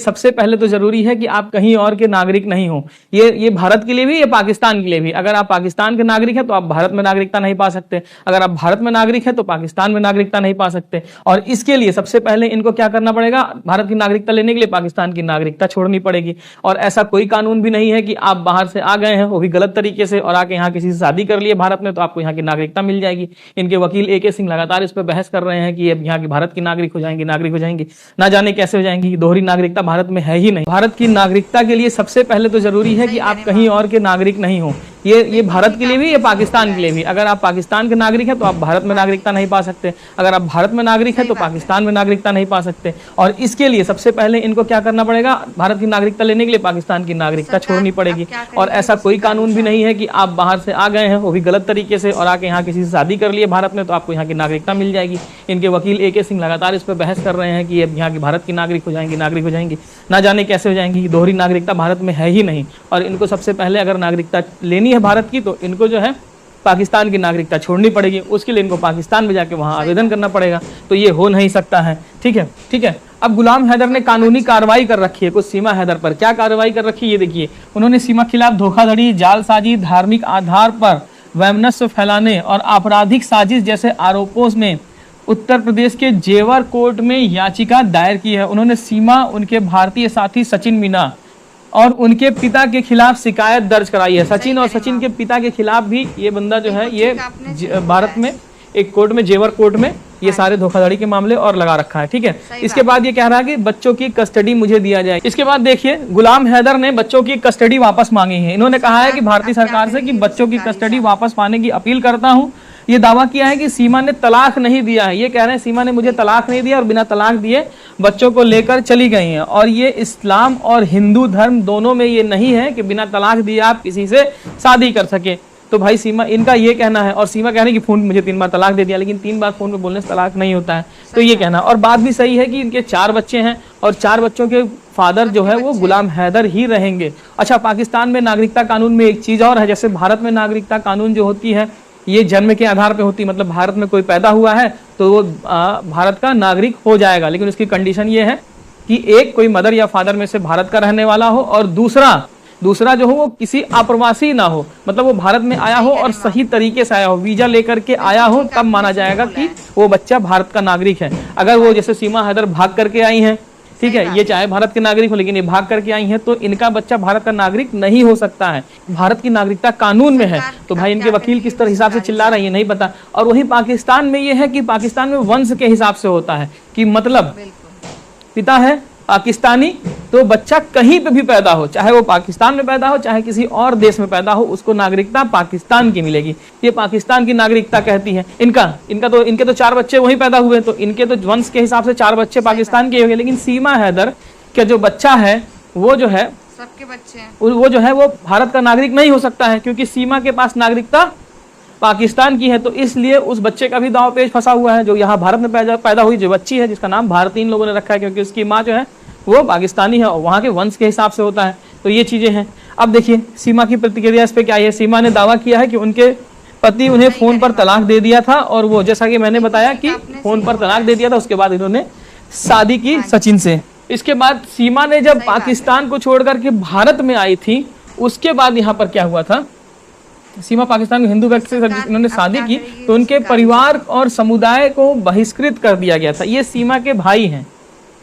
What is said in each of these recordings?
सबसे पहले तो जरूरी है कि आप कहीं और के नागरिक नहीं हो। ये भारत के लिए भी, ये पाकिस्तान के लिए भी। अगर आप पाकिस्तान के नागरिक हैं तो आप भारत में नागरिकता नहीं पा सकते, अगर आप भारत में नागरिक हैं तो पाकिस्तान में नागरिकता नहीं पा सकते। और इसके लिए सबसे पहले इनको क्या करना पड़ेगा, भारत की नागरिकता लेने के लिए पाकिस्तान की नागरिकता छोड़नी पड़ेगी। और ऐसा कोई कानून भी नहीं है कि आप बाहर से आ गए हैं, वो भी गलत तरीके से, और आके यहाँ किसी से शादी कर लिए भारत में, तो आपको यहाँ की नागरिकता मिल जाएगी। इनके वकील AK सिंह लगातार इस पर बहस कर रहे हैं कि ये यहाँ की भारत की नागरिक हो जाएंगी, नागरिक हो जाएंगी। ना जाने कैसे हो जाएंगी, दोहरी नागरिकता भारत में है ही नहीं। भारत की नागरिकता के लिए सबसे पहले तो जरूरी है कि आप कहीं और के नागरिक नहीं हो। ये भारत के लिए भी, ये पाकिस्तान के लिए भी। अगर आप पाकिस्तान के नागरिक हैं तो आप भारत में नागरिकता नहीं पा सकते, अगर आप भारत में नागरिक हैं तो पाकिस्तान में नागरिकता नहीं पा सकते। और इसके लिए सबसे पहले इनको क्या करना पड़ेगा, भारत की नागरिकता लेने के लिए पाकिस्तान की नागरिकता छोड़नी पड़ेगी। और ऐसा कोई कानून भी नहीं है कि आप बाहर से आ गए हैं, वो भी गलत तरीके से, और आके यहाँ किसी से शादी कर लिए भारत में, तो आपको यहाँ की नागरिकता मिल जाएगी। इनके वकील AK सिंह लगातार इस पर बहस कर रहे हैं कि ये यहाँ की भारत की नागरिक हो जाएंगी, नागरिक हो जाएंगी। ना जाने कैसे हो जाएंगी, दोहरी नागरिकता भारत में है ही नहीं। और इनको सबसे पहले अगर नागरिकता लेनी है भारत की, तो इनको जो है पाकिस्तान की नागरिकता छोड़नी पड़ेगी। उसके लिए इनको पाकिस्तान में जाके वहां आवेदन करना पड़ेगा। तो ये हो नहीं सकता है। ठीक है, ठीक है। अब गुलाम हैदर ने कानूनी कार्रवाई कर रखी है कुछ सीमा हैदर पर। क्या कार्रवाई कर रखी है ये देखिए। उन्होंने सीमा के खिलाफ धोखाधड़ी, जालसाजी, धार्मिक आधार पर वैमनस्य फैलाने और आपराधिक साजिश जैसे आरोपों में उत्तर प्रदेश के जेवर कोर्ट में याचिका दायर की है। उन्होंने सीमा, उनके भारतीय साथी सचिन मीना और उनके पिता के खिलाफ शिकायत दर्ज कराई है। सचिन और सचिन के पिता के खिलाफ भी ये बंदा जो है, ये भारत में एक कोर्ट में, जेवर कोर्ट में, ये सारे धोखाधड़ी के मामले और लगा रखा है। ठीक है। इसके बाद ये कह रहा है कि बच्चों की कस्टडी मुझे दिया जाए। इसके बाद देखिए, गुलाम हैदर ने बच्चों की कस्टडी वापस मांगी है। इन्होंने कहा है कि भारतीय सरकार से कि बच्चों की कस्टडी वापस पाने की अपील करता हूं। ये दावा किया है कि सीमा ने तलाक नहीं दिया है। ये कह रहे हैं सीमा ने मुझे तलाक नहीं दिया और बिना तलाक दिए बच्चों को लेकर चली गई हैं। और ये इस्लाम और हिंदू धर्म दोनों में ये नहीं है कि बिना तलाक दिए आप किसी से शादी कर सके। तो भाई सीमा, इनका ये कहना है। और सीमा कह रही है कि फोन मुझे 3 बार तलाक दे दिया, लेकिन 3 बार फोन पे बोलने से तलाक नहीं होता है। तो ये कहना। और बात भी सही है कि इनके 4 बच्चे हैं और 4 बच्चों के फादर जो है वो गुलाम हैदर ही रहेंगे। अच्छा, पाकिस्तान में नागरिकता कानून में एक चीज और है। जैसे भारत में नागरिकता कानून जो होती है ये जन्म के आधार पे होती है, मतलब भारत में कोई पैदा हुआ है तो वो भारत का नागरिक हो जाएगा। लेकिन उसकी कंडीशन ये है कि एक कोई मदर या फादर में से भारत का रहने वाला हो, और दूसरा जो हो वो किसी अप्रवासी ना हो, मतलब वो भारत में आया हो और सही तरीके से आया हो, वीजा लेकर के आया हो, तब माना जाएगा कि वो बच्चा भारत का नागरिक है। अगर वो जैसे सीमा हैदर भाग करके आई हैं, ठीक है, ये चाहे भारत के नागरिक हो लेकिन ये भाग करके आई हैं, तो इनका बच्चा भारत का नागरिक नहीं हो सकता है। भारत की नागरिकता कानून में है। तो भाई इनके वकील किस तरह हिसाब से चिल्ला रहे हैं ये नहीं पता। और वही पाकिस्तान में ये है कि पाकिस्तान में वंश के हिसाब से होता है कि मतलब पिता है पाकिस्तानी, तो बच्चा कहीं पे भी पैदा हो, चाहे वो पाकिस्तान में पैदा हो चाहे किसी और देश में पैदा हो, उसको नागरिकता पाकिस्तान की मिलेगी। ये पाकिस्तान की नागरिकता कहती है। इनके तो 4 बच्चे वहीं पैदा हुए, तो इनके तो वंश के हिसाब से 4 बच्चे पाकिस्तान के हो गए। लेकिन सीमा हैदर का जो बच्चा है वो जो है, सबके बच्चे हैं, वो जो है वो भारत का नागरिक नहीं हो सकता है, क्योंकि सीमा के पास नागरिकता पाकिस्तान की है। तो इसलिए उस बच्चे का भी दांव पेच फंसा हुआ है। जो यहाँ भारत में पैदा हुई जो बच्ची है, जिसका नाम भारती इन लोगों ने रखा है, क्योंकि उसकी माँ जो है वो पाकिस्तानी है और वहाँ के वंश के हिसाब से होता है। तो ये चीजें हैं। अब देखिए सीमा की प्रतिक्रिया इस पे क्या है। सीमा ने दावा किया है कि उनके पति उन्हें फोन पर तलाक दे दिया था, और वो जैसा कि मैंने बताया कि फोन पर तलाक दे दिया था, उसके बाद इन्होंने शादी की सचिन से। इसके बाद सीमा ने जब पाकिस्तान को छोड़ करके भारत में आई थी, उसके बाद यहाँ पर क्या हुआ था, सीमा पाकिस्तान में हिंदू व्यक्ति से इन्होंने शादी की तो उनके परिवार और समुदाय को बहिष्कृत कर दिया गया था। ये सीमा के भाई हैं,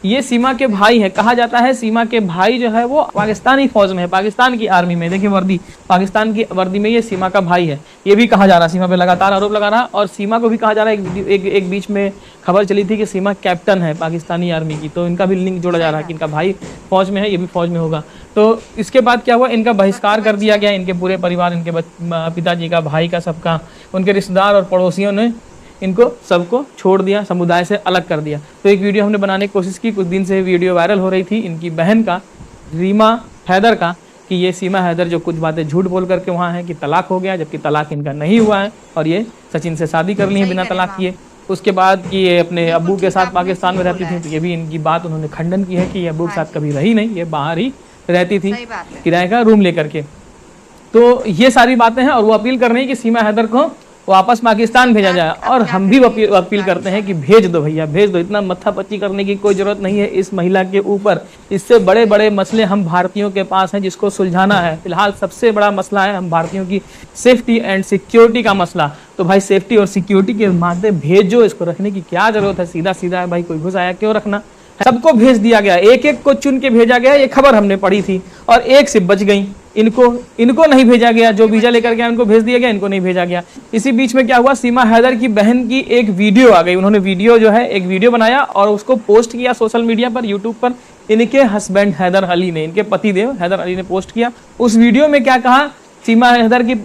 ये सीमा के भाई हैं। कहा जाता है सीमा के भाई जो है वो पाकिस्तानी फौज में है, पाकिस्तान की आर्मी में। देखिए वर्दी, पाकिस्तान की वर्दी में ये सीमा का भाई है। ये भी कहा जा रहा है, सीमा पे लगातार आरोप लगा रहा। और सीमा को भी कहा जा रहा है, एक बीच में खबर चली थी कि सीमा कैप्टन है पाकिस्तानी आर्मी की, तो इनका भी लिंक जोड़ा जा रहा है कि इनका भाई फौज में है, ये भी फौज में होगा। तो इसके बाद क्या हुआ, इनका बहिष्कार कर दिया गया। इनके पूरे परिवार, इनके पिताजी का, भाई का, सबका, उनके रिश्तेदार और पड़ोसियों ने इनको सबको छोड़ दिया, समुदाय से अलग कर दिया। तो एक वीडियो हमने बनाने की कोशिश की, कुछ दिन से वीडियो वायरल हो रही थी इनकी बहन का, रीमा हैदर का, कि ये सीमा हैदर जो कुछ बातें झूठ बोल करके वहाँ है कि तलाक हो गया, जबकि तलाक इनका नहीं हुआ है और ये सचिन से शादी कर ली है बिना तलाक किए। उसके बाद कि ये अपने अब्बू के साथ पाकिस्तान में रहती थी, तो ये भी इनकी बात उन्होंने खंडन की है कि ये अब्बू के साथ कभी रही नहीं, ये बाहर ही रहती थी किराए का रूम लेकर के। तो ये सारी बातें हैं और वो अपील कर रही है कि सीमा हैदर को वापस पाकिस्तान भेजा जाए। और हम भी अपील करते हैं कि भेज दो भैया, भेज दो। इतना मत्थापच्ची करने की कोई जरूरत नहीं है इस महिला के ऊपर। इससे बड़े बड़े मसले हम भारतीयों के पास हैं जिसको सुलझाना है। फिलहाल सबसे बड़ा मसला है हम भारतीयों की सेफ्टी एंड सिक्योरिटी का मसला। तो भाई सेफ्टी और सिक्योरिटी के मामले भेजो, इसको रखने की क्या जरूरत है, सीधा सीधा है भाई, कोई घुस आया क्यों रखना। सबको भेज दिया गया, एक एक को चुन के भेजा गया। ये खबर हमने पढ़ी थी और एक से बच गई। इनको नहीं भेजा गया, जो वीजा लेकर गया उनको भेज दिया गया, इनको नहीं भेजा गया। इसी बीच में क्या हुआ, सीमा हैदर की बहन की एक वीडियो आ गई। उन्होंने वीडियो जो है एक वीडियो बनाया और उसको पोस्ट किया सोशल मीडिया पर, यूट्यूब पर। इनके हस्बैंड हैदर अली ने, इनके पतिदेव हैदर अली ने पोस्ट किया। उस वीडियो में क्या कहा सीमा हैदर की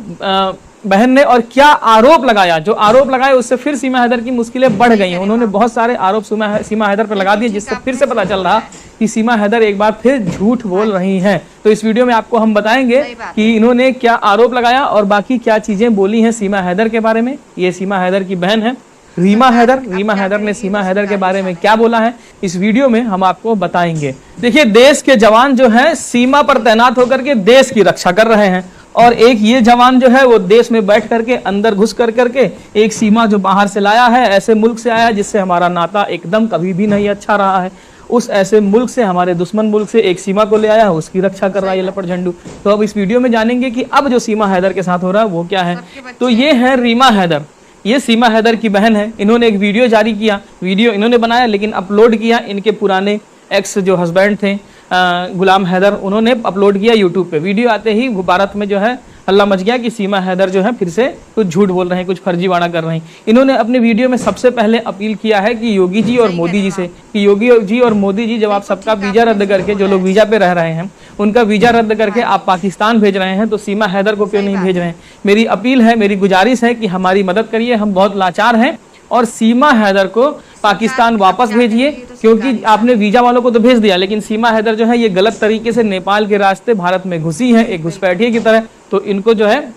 बहन ने और क्या आरोप लगाया, जो आरोप लगाए उससे फिर सीमा हैदर की मुश्किलें बढ़ गई हैं। उन्होंने बहुत सारे आरोप सीमा हैदर पर लगा दिए, जिससे फिर से पता चल रहा कि सीमा हैदर एक बार फिर झूठ बोल रही हैं। तो इस वीडियो में आपको हम बताएंगे कि इन्होंने क्या आरोप लगाया और बाकी क्या चीजें बोली हैं सीमा हैदर के बारे में। ये सीमा हैदर की बहन है रीमा हैदर ने सीमा हैदर के बारे में क्या बोला है, इस वीडियो में हम आपको बताएंगे। देखिए, देश के जवान जो हैं सीमा पर तैनात होकर के देश की रक्षा कर रहे हैं और एक ये जवान जो है वो देश में बैठ करके अंदर घुस करके एक सीमा जो बाहर से लाया है, ऐसे मुल्क से आया जिससे हमारा नाता एकदम कभी भी नहीं अच्छा रहा है। उस ऐसे मुल्क से, हमारे दुश्मन मुल्क से एक सीमा को ले आया है, उसकी रक्षा कर रहा है ये लपट झंडू। तो अब इस वीडियो में जानेंगे कि अब जो सीमा हैदर के साथ हो रहा है वो क्या है। तो ये है रीमा हैदर, ये सीमा हैदर की बहन है। इन्होंने एक वीडियो जारी किया, वीडियो इन्होंने बनाया लेकिन अपलोड किया इनके पुराने एक्स जो हस्बैंड थे गुलाम हैदर, उन्होंने अपलोड किया यूट्यूब पे। वीडियो आते ही भारत में जो है हल्ला मच गया कि सीमा हैदर जो है फिर से कुछ झूठ बोल रहे हैं, कुछ फर्जीवाड़ा कर रहे हैं। इन्होंने अपने वीडियो में सबसे पहले अपील किया है कि योगी जी और मोदी जी से, कि योगी जी और मोदी जी जब आप सबका वीजा रद्द करके, जो लोग वीजा पे रह रहे हैं उनका वीजा रद्द करके आप पाकिस्तान भेज रहे हैं, तो सीमा हैदर को क्यों नहीं भेज रहे हैं। मेरी अपील है, मेरी गुजारिश है कि हमारी मदद करिए, हम बहुत लाचार हैं और सीमा हैदर को पाकिस्तान वापस भेजिए। क्योंकि आपने वीजा वालों को तो भेज दिया लेकिन सीमा हैदर जो है ये गलत तरीके से नेपाल के रास्ते भारत में घुसी है, एक घुसपैठिए की तरह। तो इनको जो है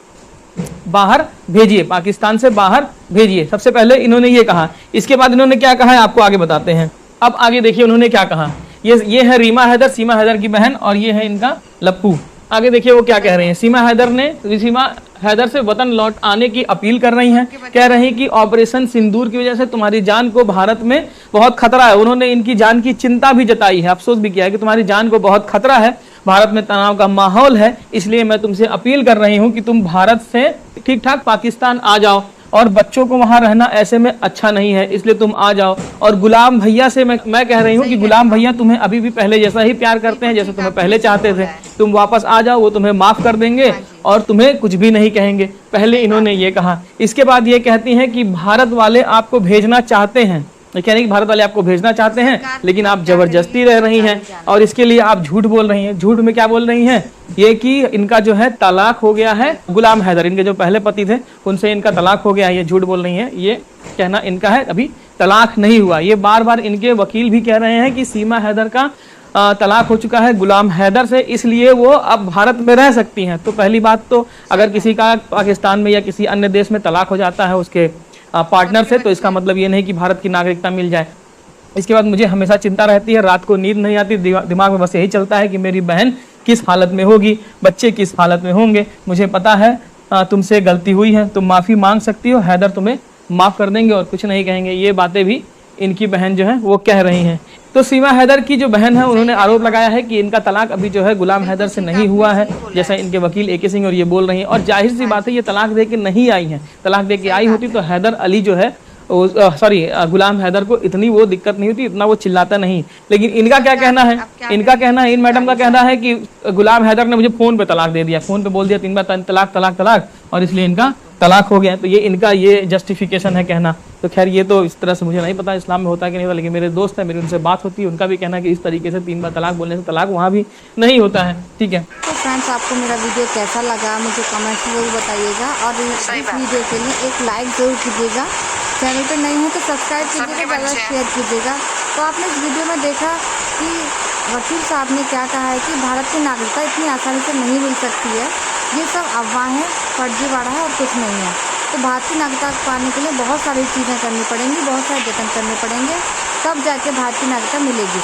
बाहर भेजिए, पाकिस्तान से बाहर भेजिए। सबसे पहले इन्होंने ये कहा। इसके बाद इन्होंने क्या कहा है आपको आगे बताते हैं। अब आगे देखिए उन्होंने क्या कहा। ये है रीमा हैदर, सीमा हैदर की बहन, और ये है इनका लप्पू। आगे देखिए वो क्या कह रहे हैं। सीमा हैदर से वतन लौट आने की अपील कर रही हैं। कह रही कि ऑपरेशन सिंदूर की वजह से तुम्हारी जान को भारत में बहुत खतरा है। उन्होंने इनकी जान की चिंता भी जताई है, अफसोस भी किया है कि तुम्हारी जान को बहुत खतरा है, भारत में तनाव का माहौल है, इसलिए मैं तुमसे अपील कर रही हूं कि तुम भारत से ठीक ठाक पाकिस्तान आ जाओ और बच्चों को वहां रहना ऐसे में अच्छा नहीं है, इसलिए तुम आ जाओ। और गुलाम भैया से मैं कह रही हूँ कि गुलाम भैया तुम्हें अभी भी पहले जैसा ही प्यार करते हैं जैसे तुम्हें पहले चाहते थे। तुम वापस आ जाओ, वो तुम्हें माफ कर देंगे और तुम्हें कुछ भी नहीं कहेंगे। पहले इन्होंने ये कहा। इसके बाद ये कहती हैं कि भारत वाले आपको भेजना चाहते हैं, कह रही कि भारत वाले आपको भेजना चाहते हैं लेकिन आप जबरदस्ती रह रही हैं और इसके लिए आप झूठ बोल रही हैं। झूठ में क्या बोल रही हैं, ये कि इनका जो है तलाक हो गया है। गुलाम हैदर, इनके जो पहले पति थे उनसे इनका तलाक हो गया है, ये झूठ बोल रही हैं। ये कहना इनका है अभी तलाक नहीं हुआ। ये बार बार इनके वकील भी कह रहे हैं कि सीमा हैदर का तलाक हो चुका है गुलाम हैदर से, इसलिए वो अब भारत में रह सकती हैं। तो पहली बात तो अगर किसी का पाकिस्तान में या किसी अन्य देश में तलाक हो जाता है उसके पार्टनर से, तो इसका मतलब ये नहीं कि भारत की नागरिकता मिल जाए। इसके बाद मुझे हमेशा चिंता रहती है, रात को नींद नहीं आती, दिमाग में बस यही चलता है कि मेरी बहन किस हालत में होगी, बच्चे किस हालत में होंगे। मुझे पता है तुमसे गलती हुई है, तुम माफ़ी मांग सकती हो, हैदर तुम्हें माफ़ कर देंगे और कुछ नहीं कहेंगे। ये बातें भी इनकी बहन जो है वो कह रही हैं। तो सीमा हैदर की जो बहन है उन्होंने आरोप लगाया है कि इनका तलाक अभी जो है गुलाम हैदर से नहीं हुआ है, जैसा इनके वकील AK सिंह और ये बोल रही हैं। और जाहिर सी बात है ये तलाक दे के नहीं आई हैं, तलाक दे के आई होती तो हैदर अली जो है गुलाम हैदर को इतनी वो दिक्कत नहीं होती, इतना वो चिल्लाता नहीं। लेकिन इनका क्या कहना है, इन मैडम का कहना है कि गुलाम हैदर ने मुझे फ़ोन पे तलाक दे दिया, फ़ोन पे बोल दिया 3 बार तलाक और इसलिए इनका तलाक हो गया। तो ये इनका ये जस्टिफिकेशन है कहना। तो खैर ये तो इस तरह से मुझे नहीं पता इस्लाम में होता कि नहीं होता, लेकिन मेरे दोस्त हैं, मेरी उनसे बात होती है, उनका भी कहना है कि इस तरीके से 3 बार तलाक बोलने से तलाक वहाँ भी नहीं होता है। ठीक है, तो फ्रेंड्स आपको मेरा वीडियो कैसा लगा मुझे कमेंट्स में जरूर बताइएगा और इस वीडियो के लिए एक लाइक ज़रूर कीजिएगा। चैनल पर नहीं हो तो सब्सक्राइब कीजिएगा, ज़्यादा शेयर कीजिएगा। तो आपने इस वीडियो में देखा कि वकील साहब ने क्या कहा है कि भारत की नागरिकता इतनी आसानी से नहीं मिल सकती है, ये सब अफवाहें, फर्जीवाड़ा है और कुछ नहीं है। तो भारत की नागरिकता पाने के लिए बहुत सारी चीज़ें करनी पड़ेंगी, बहुत सारे जतन करने पड़ेंगे, तब जाके भारत की नागरिकता मिलेगी।